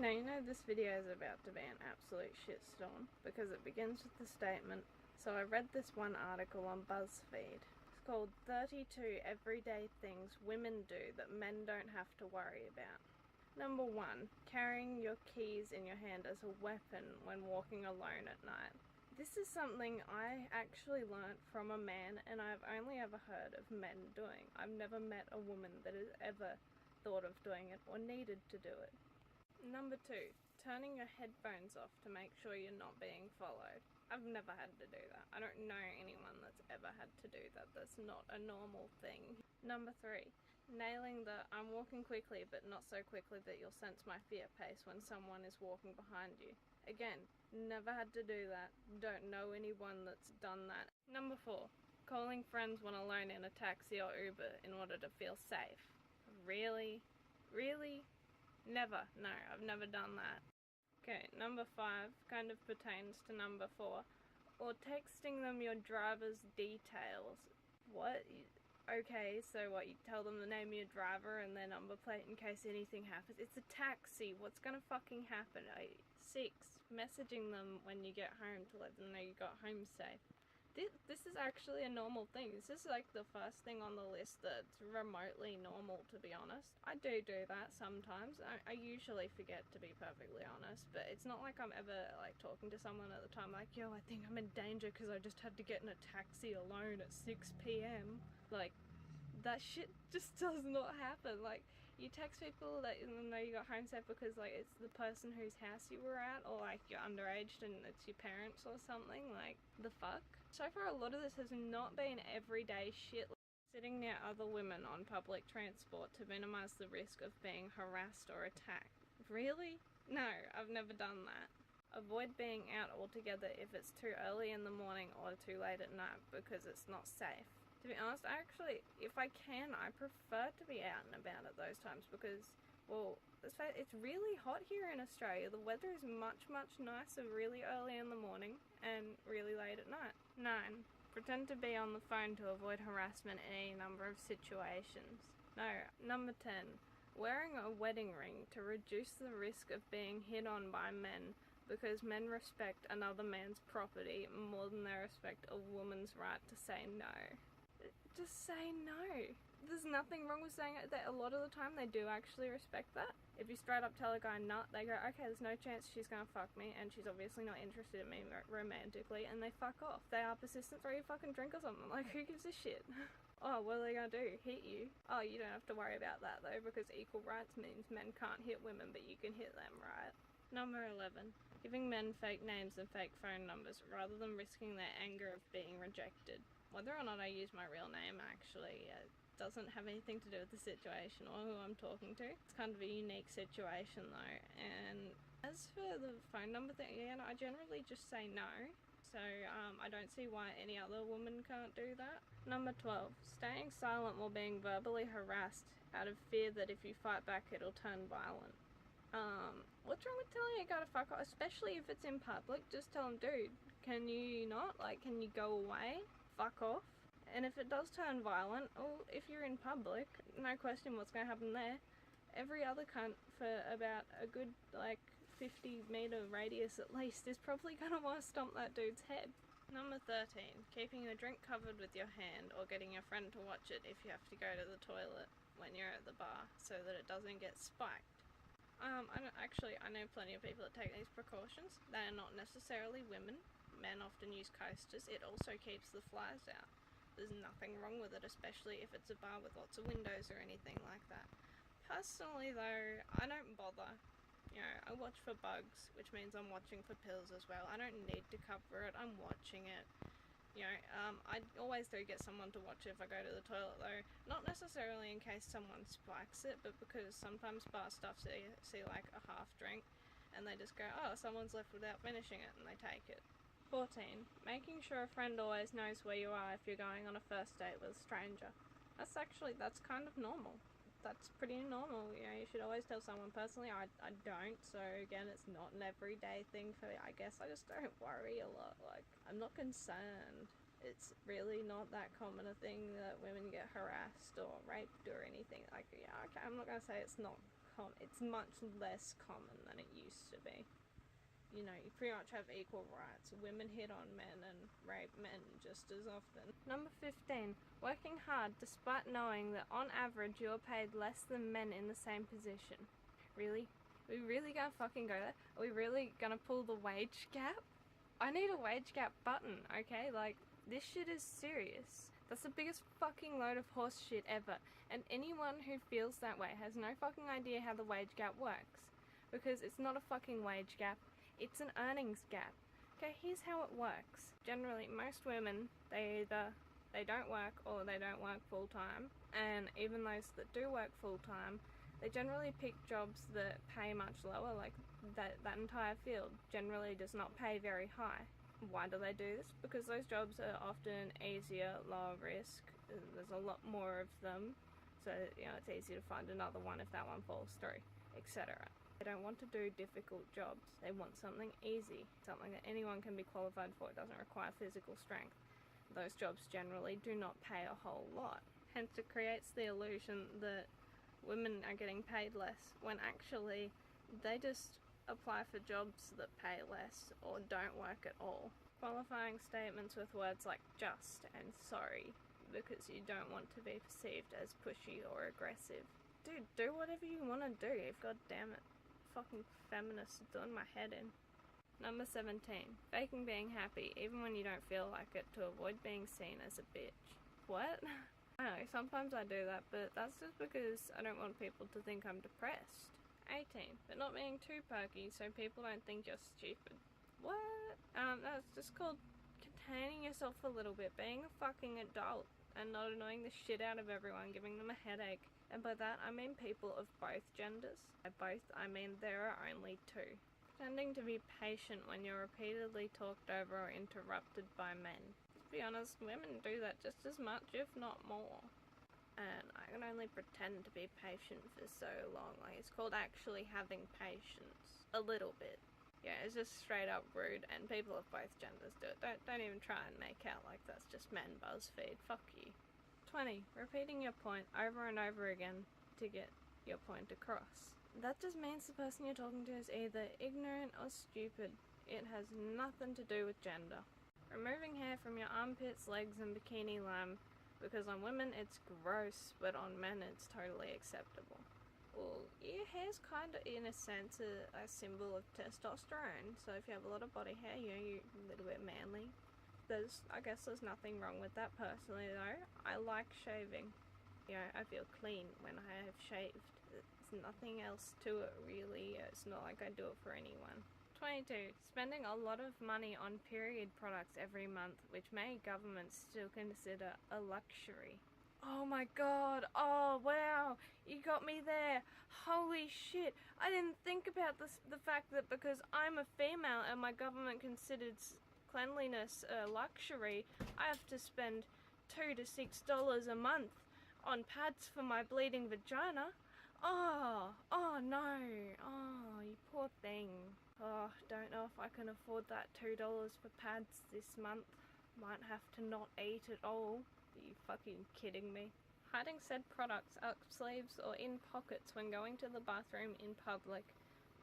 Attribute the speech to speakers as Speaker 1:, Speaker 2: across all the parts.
Speaker 1: Now you know this video is about to be an absolute shitstorm because it begins with the statement, so I read this one article on BuzzFeed. It's called 32 Everyday Things Women Do That Men Don't Have to Worry About. Number 1. Carrying your keys in your hand as a weapon when walking alone at night. This is something I actually learnt from a man and I've only ever heard of men doing. I've never met a woman that has ever thought of doing it or needed to do it. Number 2. Turning your headphones off to make sure you're not being followed. I've never had to do that. I don't know anyone that's ever had to do that. That's not a normal thing. Number 3. Nailing the I'm walking quickly but not so quickly that you'll sense my fear pace when someone is walking behind you. Again, never had to do that. Don't know anyone that's done that. Number 4. Calling friends when alone in a taxi or Uber in order to feel safe. Really? Really? Never. No, I've never done that. Okay, number 5 kind of pertains to number 4. Or texting them your driver's details. What? Okay, so what, you tell them the name of your driver and their number plate in case anything happens? It's a taxi, what's gonna fucking happen? 6. Messaging them when you get home to let them know you got home safe. This is actually a normal thing. This is like the first thing on the list that's remotely normal, to be honest. I do that sometimes. I usually forget, to be perfectly honest, but it's not like I'm ever like talking to someone at the time like, yo, I think I'm in danger because I just had to get in a taxi alone at 6 p.m. Like, that shit just does not happen. Like, you text people that you know you got home safe because like it's the person whose house you were at, or like you're underage and it's your parents or something. Like, the fuck? So far a lot of this has not been everyday shit, like sitting near other women on public transport to minimize the risk of being harassed or attacked. Really? No, I've never done that. Avoid being out altogether if it's too early in the morning or too late at night because it's not safe. To be honest, if I can, I prefer to be out and about at those times because, well, it's really hot here in Australia. The weather is much, much nicer really early in the morning and really late at night. 9. Pretend to be on the phone to avoid harassment in any number of situations. No. Number 10. Wearing a wedding ring to reduce the risk of being hit on by men because men respect another man's property more than they respect a woman's right to say no. Just say no. There's nothing wrong with saying it. That a lot of the time they do actually respect that. If you straight up tell a guy nut, they go, okay, there's no chance she's gonna fuck me and she's obviously not interested in me romantically, and they fuck off. They are persistent, throw you a fucking drink or something. Like, who gives a shit? Oh, what are they gonna do? Hit you? Oh, you don't have to worry about that though, because equal rights means men can't hit women but you can hit them, right? Number 11. Giving men fake names and fake phone numbers rather than risking their anger of being rejected. Whether or not I use my real name actually doesn't have anything to do with the situation or who I'm talking to. It's kind of a unique situation though. And as for the phone number thing, yeah, I generally just say no. So I don't see why any other woman can't do that. Number 12. Staying silent while being verbally harassed out of fear that if you fight back it'll turn violent. What's wrong with telling a guy to fuck off? Especially if it's in public, just tell him, dude, can you not? Like, can you go away? Fuck off. And if it does turn violent, well, if you're in public, no question what's going to happen there. Every other cunt for about a good, like, 50-meter radius at least is probably going to want to stomp that dude's head. Number 13. Keeping your drink covered with your hand or getting your friend to watch it if you have to go to the toilet when you're at the bar so that it doesn't get spiked. I know plenty of people that take these precautions. They are not necessarily women. Men often use coasters. It also keeps the flies out. There's nothing wrong with it, especially if it's a bar with lots of windows or anything like that. Personally though, I don't bother. You know, I watch for bugs, which means I'm watching for pills as well. I don't need to cover it, I'm watching it. You know, I always do get someone to watch it if I go to the toilet though. Not necessarily in case someone spikes it, but because sometimes bar staff see like a half drink and they just go, oh, someone's left without finishing it, and they take it. 14. Making sure a friend always knows where you are if you're going on a first date with a stranger. That's kind of normal. That's pretty normal, you know, you should always tell someone. Personally, I don't, so again, it's not an everyday thing for me. I guess I just don't worry a lot, like, I'm not concerned. It's really not that common a thing that women get harassed or raped or anything. Like, yeah, okay, I'm not gonna say it's not it's much less common than it used to be. You know, you pretty much have equal rights. Women hit on men and rape men just as often. Number 15. Working hard despite knowing that on average you're paid less than men in the same position. Really? Are we really gonna fucking go there? Are we really gonna pull the wage gap? I need a wage gap button, okay? Like, this shit is serious. That's the biggest fucking load of horse shit ever. And anyone who feels that way has no fucking idea how the wage gap works. Because it's not a fucking wage gap. It's an earnings gap. Okay, here's how it works. Generally, most women, they don't work or they don't work full time. And even those that do work full time, they generally pick jobs that pay much lower. Like that entire field generally does not pay very high. Why do they do this? Because those jobs are often easier, lower risk. There's a lot more of them. So, you know, it's easy to find another one if that one falls through, etc. They don't want to do difficult jobs. They want something easy, something that anyone can be qualified for. It doesn't require physical strength. Those jobs generally do not pay a whole lot. Hence it creates the illusion that women are getting paid less, when actually they just apply for jobs that pay less or don't work at all. Qualifying statements with words like just and sorry because you don't want to be perceived as pushy or aggressive. Dude, do whatever you want to do. God damn it. Fucking feminists doing my head in. Number 17. Faking being happy even when you don't feel like it to avoid being seen as a bitch. What? I know, sometimes I do that, but that's just because I don't want people to think I'm depressed. 18. But not being too perky so people don't think you're stupid. What? That's just called containing yourself a little bit, being a fucking adult and not annoying the shit out of everyone, giving them a headache. And by that, I mean people of both genders. By both, I mean there are only two. Pretending to be patient when you're repeatedly talked over or interrupted by men. To be honest, women do that just as much, if not more. And I can only pretend to be patient for so long. Like, it's called actually having patience. A little bit. Yeah, it's just straight up rude, and people of both genders do it. Don't even try and make out like that's just men buzzfeed. Fuck you. 20. Repeating your point over and over again to get your point across. That just means the person you're talking to is either ignorant or stupid. It has nothing to do with gender. Removing hair from your armpits, legs, and bikini line, because on women it's gross, but on men it's totally acceptable. Well, your hair's kind of, in a sense, a symbol of testosterone. So if you have a lot of body hair, you know, you're a little bit manly. I guess there's nothing wrong with that personally, though. I like shaving. You know, I feel clean when I have shaved. There's nothing else to it, really. It's not like I do it for anyone. 22. Spending a lot of money on period products every month, which many governments still consider a luxury. Oh my god, oh wow, you got me there. Holy shit, I didn't think about the fact that because I'm a female and my government considers cleanliness a luxury, I have to spend $2 to $6 a month on pads for my bleeding vagina. Oh no, oh, you poor thing. Oh, don't know if I can afford that $2 for pads this month. Might have to not eat at all. Are you fucking kidding me? Hiding said products up sleeves or in pockets when going to the bathroom in public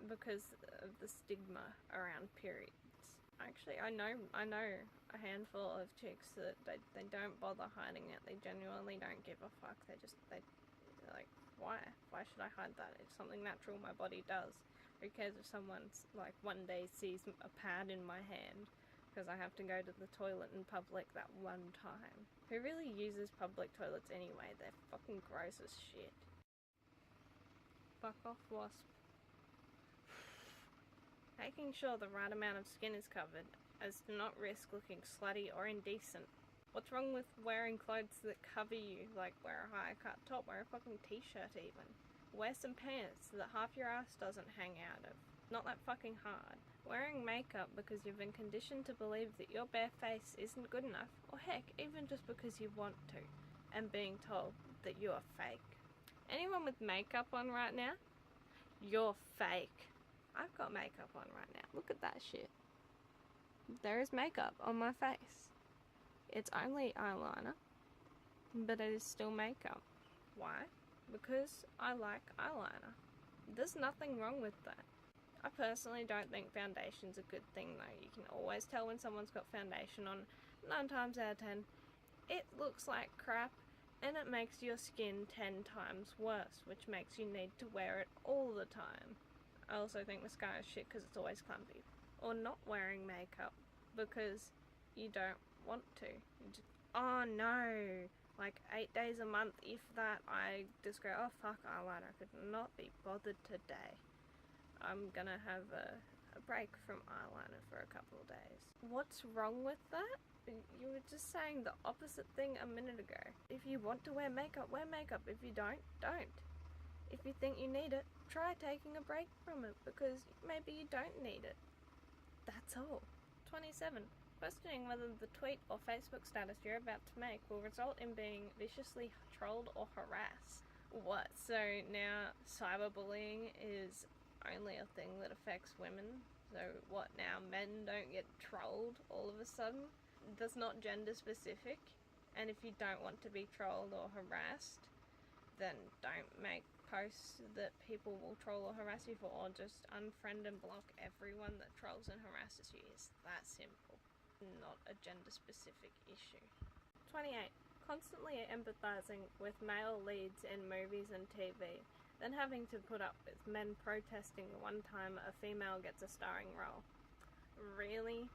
Speaker 1: because of the stigma around periods. Actually, I know a handful of chicks that they don't bother hiding it. They genuinely don't give a fuck. They're like, why? Why should I hide that? It's something natural my body does. Who cares if someone's like one day sees a pad in my hand because I have to go to the toilet in public that one time. Who really uses public toilets anyway? They're fucking gross as shit. Fuck off, wasp. Making sure the right amount of skin is covered as to not risk looking slutty or indecent. What's wrong with wearing clothes that cover you, like wear a high cut top, wear a fucking t-shirt even. Wear some pants that half your ass doesn't hang out of. Not that fucking hard. Wearing makeup because you've been conditioned to believe that your bare face isn't good enough, or heck, even just because you want to, and being told that you are fake. Anyone with makeup on right now? You're fake. I've got makeup on right now. Look at that shit. There is makeup on my face. It's only eyeliner, but it is still makeup. Why? Because I like eyeliner. There's nothing wrong with that. I personally don't think foundation's a good thing though. You can always tell when someone's got foundation on. 9 times out of 10, it looks like crap and it makes your skin 10 times worse, which makes you need to wear it all the time. I also think mascara is shit because it's always clumpy. Or not wearing makeup because you don't want to. You just, oh no! Like 8 days a month, if that, I just go, oh fuck eyeliner, I could not be bothered today. I'm gonna have a break from eyeliner for a couple of days. What's wrong with that? You were just saying the opposite thing a minute ago. If you want to wear makeup, wear makeup. If you don't, don't. If you think you need it, try taking a break from it because maybe you don't need it. That's all. 27. Questioning whether the tweet or Facebook status you're about to make will result in being viciously trolled or harassed. What? So now cyberbullying is only a thing that affects women? So what now? Men don't get trolled all of a sudden? That's not gender specific. And if you don't want to be trolled or harassed, then don't make posts that people will troll or harass you for, or just unfriend and block everyone that trolls and harasses you. It's that simple. Not a gender specific issue. 28. Constantly empathizing with male leads in movies and TV, then having to put up with men protesting the one time a female gets a starring role. Really?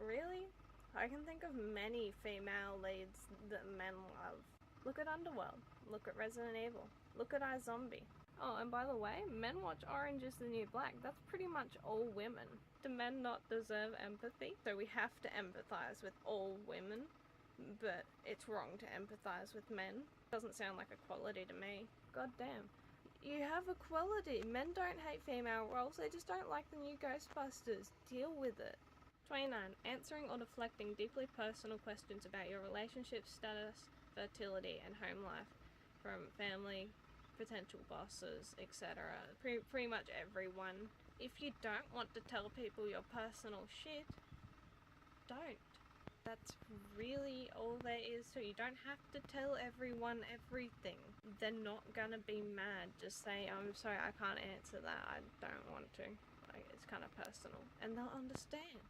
Speaker 1: Really? I can think of many female leads that men love. Look at Underworld. Look at Resident Evil. Look at iZombie. Oh, and by the way, men watch Orange is the New Black. That's pretty much all women. Do men not deserve empathy? So we have to empathize with all women, but it's wrong to empathize with men. Doesn't sound like equality to me. God damn. You have equality. Men don't hate female roles, they just don't like the new Ghostbusters. Deal with it. 29. Answering or deflecting deeply personal questions about your relationship status, fertility, and home life from family, potential bosses, etc. Pretty much everyone. If you don't want to tell people your personal shit, don't. That's really all there is. So you don't have to tell everyone everything. They're not gonna be mad. Just say, I'm sorry, I can't answer that. I don't want to. Like, it's kind of personal. And they'll understand.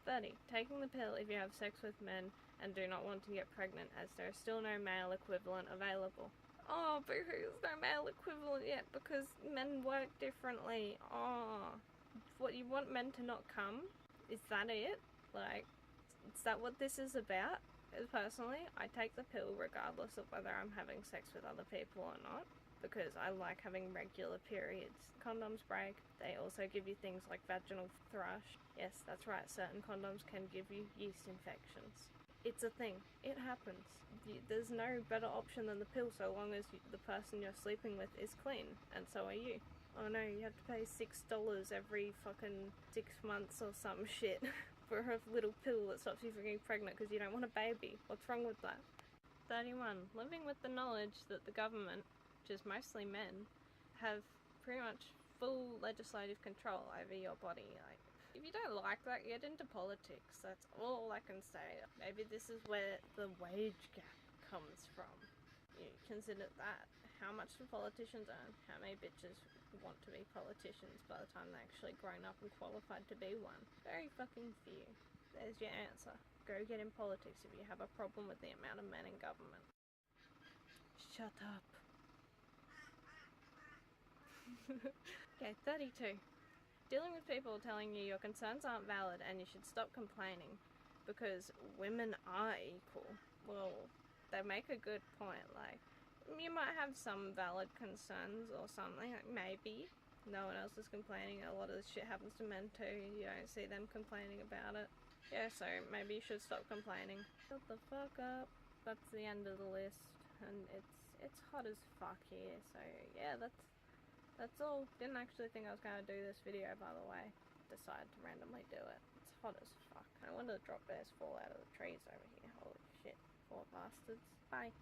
Speaker 1: 30. Taking the pill if you have sex with men and do not want to get pregnant, as there is still no male equivalent available. Oh, but there's no male equivalent yet because men work differently. Oh, what, you want men to not come? Is that it? Like, is that what this is about? Personally, I take the pill regardless of whether I'm having sex with other people or not, because I like having regular periods. Condoms break. They also give you things like vaginal thrush. Yes, that's right, certain condoms can give you yeast infections. It's a thing. It happens. There's no better option than the pill so long as the person you're sleeping with is clean, and so are you. Oh no, you have to pay $6 every fucking 6 months or some shit for a little pill that stops you from getting pregnant because you don't want a baby. What's wrong with that? 31. Living with the knowledge that the government, which is mostly men, have pretty much full legislative control over your body. Like, if you don't like that, get into politics. That's all I can say. Maybe this is where the wage gap comes from. You consider that. How much do politicians earn? How many bitches want to be politicians by the time they're actually grown up and qualified to be one? Very fucking few. There's your answer. Go get in politics if you have a problem with the amount of men in government. Shut up. Okay, 32. Dealing with people telling you your concerns aren't valid and you should stop complaining because women are equal. Well, they make a good point. Like, you might have some valid concerns or something, like maybe. No one else is complaining. A lot of this shit happens to men too. You don't see them complaining about it. Yeah, so maybe you should stop complaining. Shut the fuck up. That's the end of the list. And it's hot as fuck here. So yeah, that's all. Didn't actually think I was going to do this video, by the way. Decided to randomly do it. It's hot as fuck. I wonder if drop bears fall out of the trees over here. Holy shit. Poor bastards. Bye.